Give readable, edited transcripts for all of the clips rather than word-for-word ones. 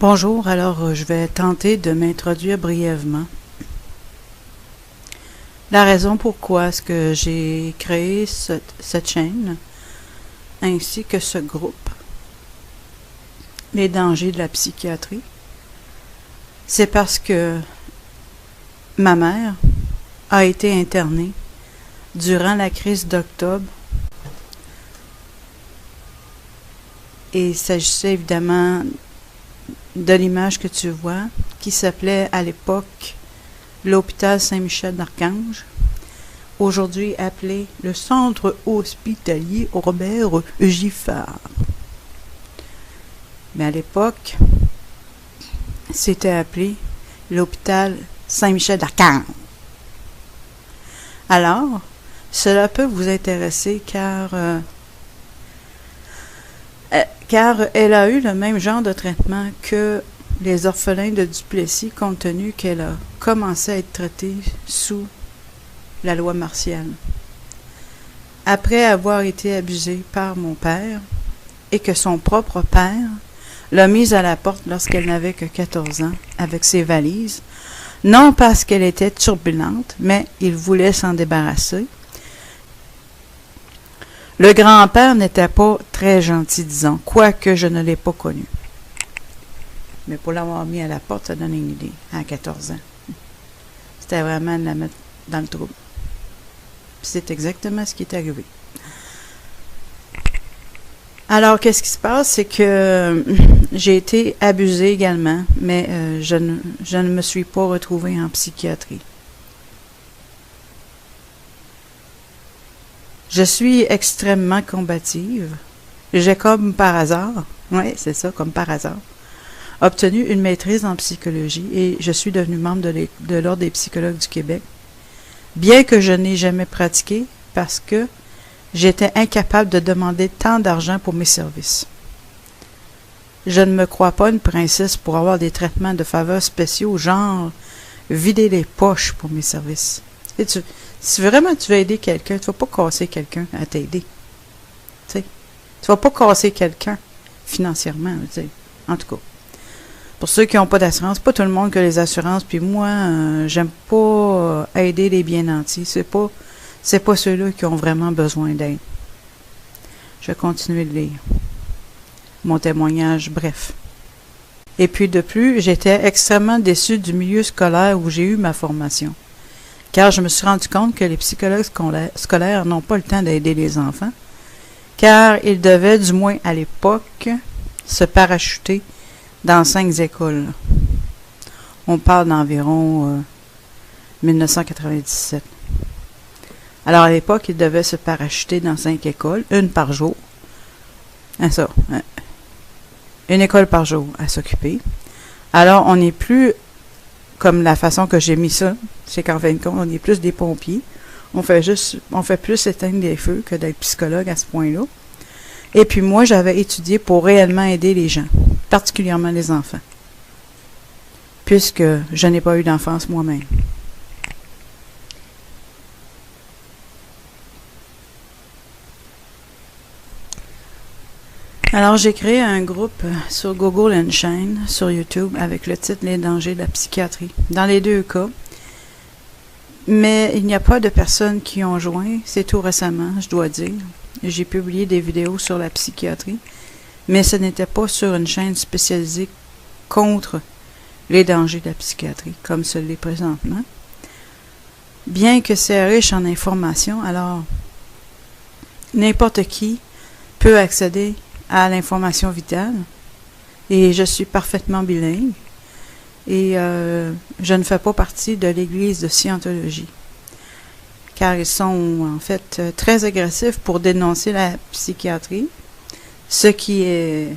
Bonjour, alors je vais tenter de m'introduire brièvement. La raison pourquoi est-ce que j'ai créé cette chaîne, ainsi que ce groupe, les dangers de la psychiatrie, c'est parce que ma mère a été internée durant la crise d'octobre et il s'agissait évidemment de l'image que tu vois, qui s'appelait à l'époque l'hôpital Saint-Michel-d'Archange, aujourd'hui appelé le centre hospitalier Robert Giffard. Mais à l'époque, c'était appelé l'hôpital Saint-Michel-d'Archange. Alors, cela peut vous intéresser car elle a eu le même genre de traitement que les orphelins de Duplessis, compte tenu qu'elle a commencé à être traitée sous la loi martiale. Après avoir été abusée par mon père, et que son propre père l'a mise à la porte lorsqu'elle n'avait que 14 ans, avec ses valises, non parce qu'elle était turbulente, mais il voulait s'en débarrasser. Le grand-père n'était pas très gentil, disons, quoique je ne l'ai pas connu. Mais pour l'avoir mis à la porte, ça donne une idée, à 14 ans. C'était vraiment de la mettre dans le trou. C'est exactement ce qui est arrivé. Alors, qu'est-ce qui se passe? C'est que j'ai été abusée également, mais je ne me suis pas retrouvée en psychiatrie. Je suis extrêmement combative. J'ai comme par hasard, oui, c'est ça, comme par hasard, obtenu une maîtrise en psychologie et je suis devenue membre de l'Ordre des psychologues du Québec, bien que je n'ai jamais pratiqué parce que j'étais incapable de demander tant d'argent pour mes services. Je ne me crois pas une princesse pour avoir des traitements de faveur spéciaux, genre vider les poches pour mes services. Et si vraiment tu veux aider quelqu'un, tu ne vas pas casser quelqu'un à t'aider. Tu ne vas pas casser quelqu'un financièrement. En tout cas, pour ceux qui n'ont pas d'assurance, pas tout le monde qui a les assurances, puis moi, j'aime pas aider les bien nantis. C'est pas ceux-là qui ont vraiment besoin d'aide. Je vais continuer de lire mon témoignage, bref. Et puis de plus, j'étais extrêmement déçue du milieu scolaire où j'ai eu ma formation. Car je me suis rendu compte que les psychologues scolaires n'ont pas le temps d'aider les enfants, car ils devaient, du moins à l'époque, se parachuter dans 5 écoles. On parle d'environ 1997. Alors à l'époque, ils devaient se parachuter dans 5 écoles, une par jour. Une école par jour à s'occuper. Alors on n'est plus comme la façon que j'ai mis ça, c'est qu'en fin de compte, on est plus des pompiers. On fait plus éteindre des feux que d'être psychologue à ce point-là. Et puis moi, j'avais étudié pour réellement aider les gens, particulièrement les enfants, puisque je n'ai pas eu d'enfance moi-même. Alors, j'ai créé un groupe sur Google and Shine, sur YouTube, avec le titre « Les dangers de la psychiatrie ». Dans les deux cas, mais il n'y a pas de personnes qui ont joint, c'est tout récemment, je dois dire. J'ai publié des vidéos sur la psychiatrie, mais ce n'était pas sur une chaîne spécialisée contre les dangers de la psychiatrie, comme ce l'est présentement. Bien que c'est riche en informations, alors n'importe qui peut accéder à l'information vitale et je suis parfaitement bilingue et je ne fais pas partie de l'Église de Scientologie car ils sont en fait très agressifs pour dénoncer la psychiatrie, ce qui est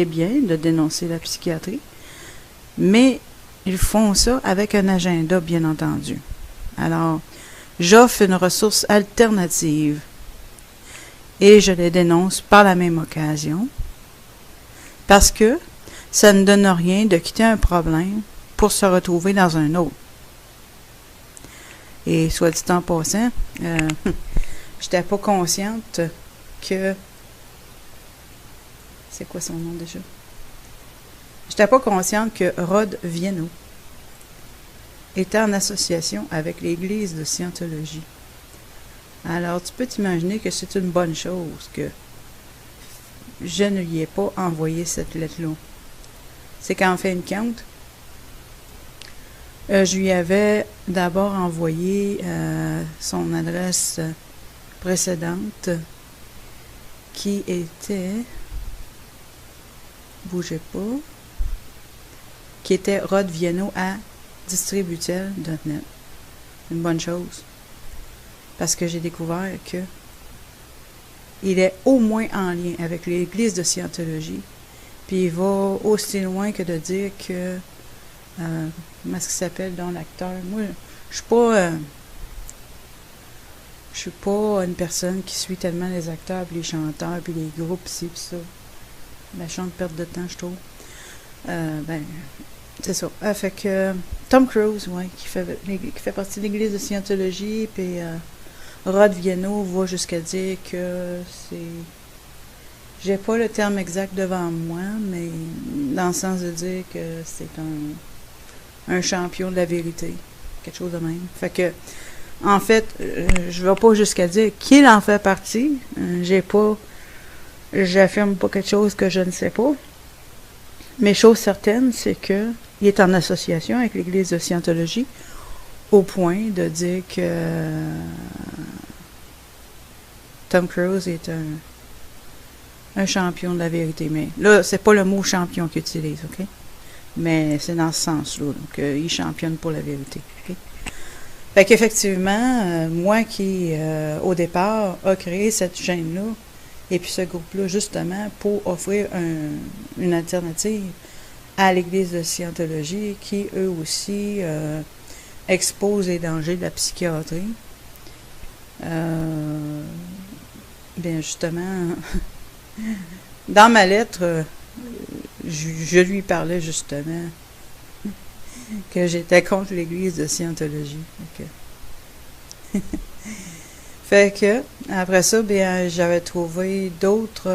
bien de dénoncer la psychiatrie, mais ils font ça avec un agenda bien entendu. Alors, j'offre une ressource alternative et je les dénonce par la même occasion, parce que ça ne donne rien de quitter un problème pour se retrouver dans un autre. Et soit dit en passant, j'étais pas consciente que... C'est quoi son nom déjà? J'étais pas consciente que Rod Vienno était en association avec l'Église de Scientologie. Alors, tu peux t'imaginer que c'est une bonne chose que je ne lui ai pas envoyé cette lettre-là. C'est qu'en fin de compte, je lui avais d'abord envoyé son adresse précédente qui était, bougez pas, qui était rodvienno à distributel.net. Une bonne chose. Parce que j'ai découvert que il est au moins en lien avec l'Église de Scientologie. Puis il va aussi loin que de dire que comment est-ce qu'il s'appelle dans l'acteur? Moi, je suis pas une personne qui suit tellement les acteurs, puis les chanteurs, puis les groupes, ci, puis ça. La chante perte de temps, je trouve. C'est ça. Fait que Tom Cruise, ouais, qui fait partie de l'Église de Scientologie, puis Rod Vienno va jusqu'à dire que c'est... J'ai pas le terme exact devant moi, mais dans le sens de dire que c'est un champion de la vérité. Quelque chose de même. Fait que, en fait, je vais pas jusqu'à dire qu'il en fait partie. J'affirme pas quelque chose que je ne sais pas. Mais chose certaine, c'est que il est en association avec l'Église de Scientologie au point de dire que Tom Cruise est un champion de la vérité. Mais là, c'est pas le mot champion qu'il utilise, OK? Mais c'est dans ce sens-là. Donc, il championne pour la vérité, OK? Fait qu'effectivement, moi qui, au départ, a créé cette chaîne-là, et puis ce groupe-là, justement, pour offrir une alternative à l'Église de Scientologie, qui, eux aussi, exposent les dangers de la psychiatrie. Bien, justement, dans ma lettre, je lui parlais, justement, que j'étais contre l'Église de Scientologie. Fait que, après ça, bien, j'avais trouvé d'autres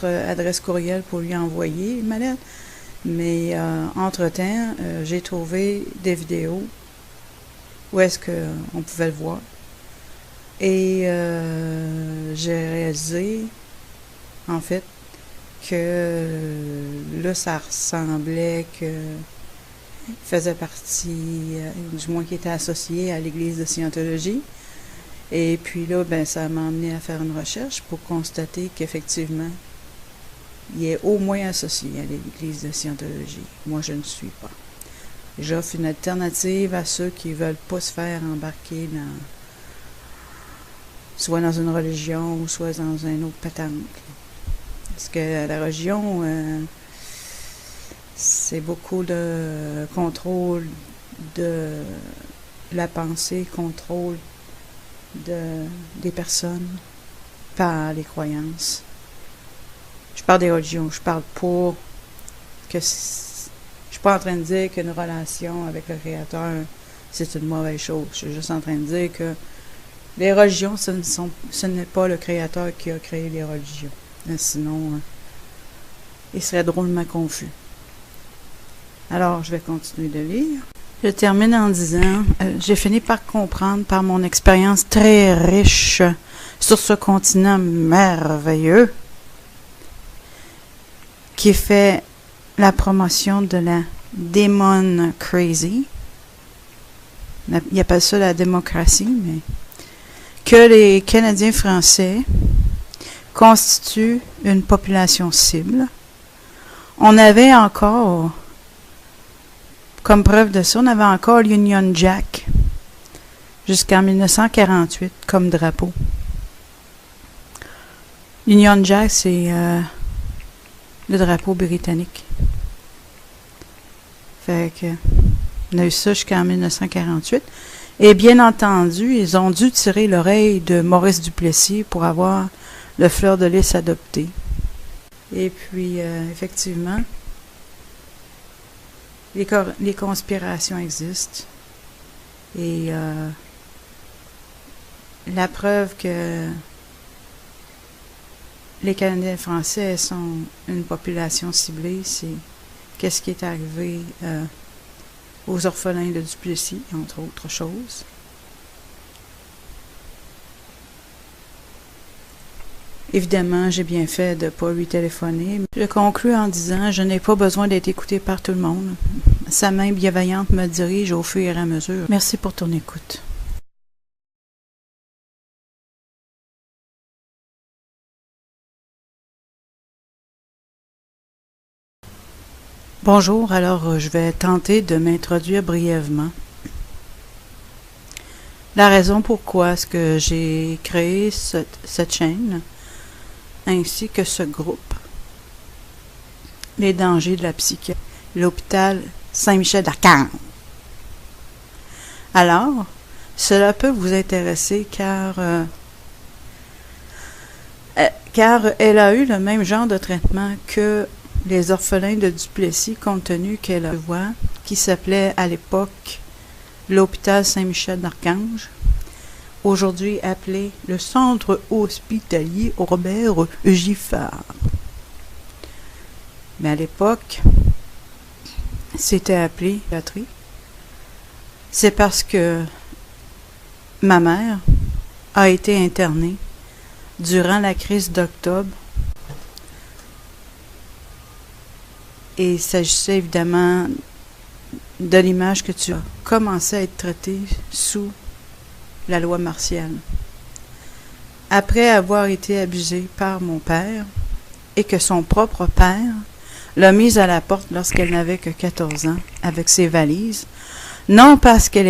adresses courriels pour lui envoyer ma lettre. Mais, entre-temps, j'ai trouvé des vidéos où est-ce qu'on pouvait le voir. Et j'ai réalisé, en fait, que là, ça ressemblait que faisait partie, du moins qui était associé à l'Église de Scientologie. Et puis là, ben, ça m'a amené à faire une recherche pour constater qu'effectivement, il est au moins associé à l'Église de Scientologie. Moi, je ne suis pas. J'offre une alternative à ceux qui ne veulent pas se faire embarquer soit dans une religion ou soit dans un autre patente. Parce que la religion, c'est beaucoup de contrôle de la pensée, contrôle des personnes par les croyances. Je parle des religions, je parle pas que... Je suis pas en train de dire qu'une relation avec le Créateur, c'est une mauvaise chose. Je suis juste en train de dire que les religions, ce n'est pas le Créateur qui a créé les religions. Sinon, il serait drôlement confus. Alors, je vais continuer de lire. Je termine en disant, j'ai fini par comprendre par mon expérience très riche sur ce continent merveilleux qui fait la promotion de la Demon Crazy. Ils appellent ça la démocratie, mais que les Canadiens français constituent une population cible. On avait encore, comme preuve de ça, on avait encore l'Union Jack jusqu'en 1948 comme drapeau. L'Union Jack, c'est le drapeau britannique. Fait que on a eu ça jusqu'en 1948. Et bien entendu, ils ont dû tirer l'oreille de Maurice Duplessis pour avoir le fleur de lys adopté. Et puis, effectivement, les conspirations existent. Et la preuve que les Canadiens français sont une population ciblée. C'est qu'est-ce qui est arrivé aux orphelins de Duplessis, entre autres choses. Évidemment, j'ai bien fait de ne pas lui téléphoner. Je conclus en disant « Je n'ai pas besoin d'être écouté par tout le monde. Sa main bienveillante me dirige au fur et à mesure. Merci pour ton écoute. » Bonjour, alors je vais tenter de m'introduire brièvement. La raison pourquoi est-ce que j'ai créé cette chaîne, ainsi que ce groupe, les dangers de la psychiatrie, l'hôpital Saint-Michel-d'Archange. Alors, cela peut vous intéresser car elle a eu le même genre de traitement que les orphelins de Duplessis, compte tenu qu'elle a une voix qui s'appelait à l'époque l'hôpital Saint-Michel-d'Archange, aujourd'hui appelé le centre hospitalier Robert Giffard. Mais à l'époque, c'était appelé psychiatrie. C'est parce que ma mère a été internée durant la crise d'octobre. Et il s'agissait évidemment de l'image que tu as commencé à être traitée sous la loi martiale. Après avoir été abusée par mon père et que son propre père l'a mise à la porte lorsqu'elle n'avait que 14 ans avec ses valises, non parce qu'elle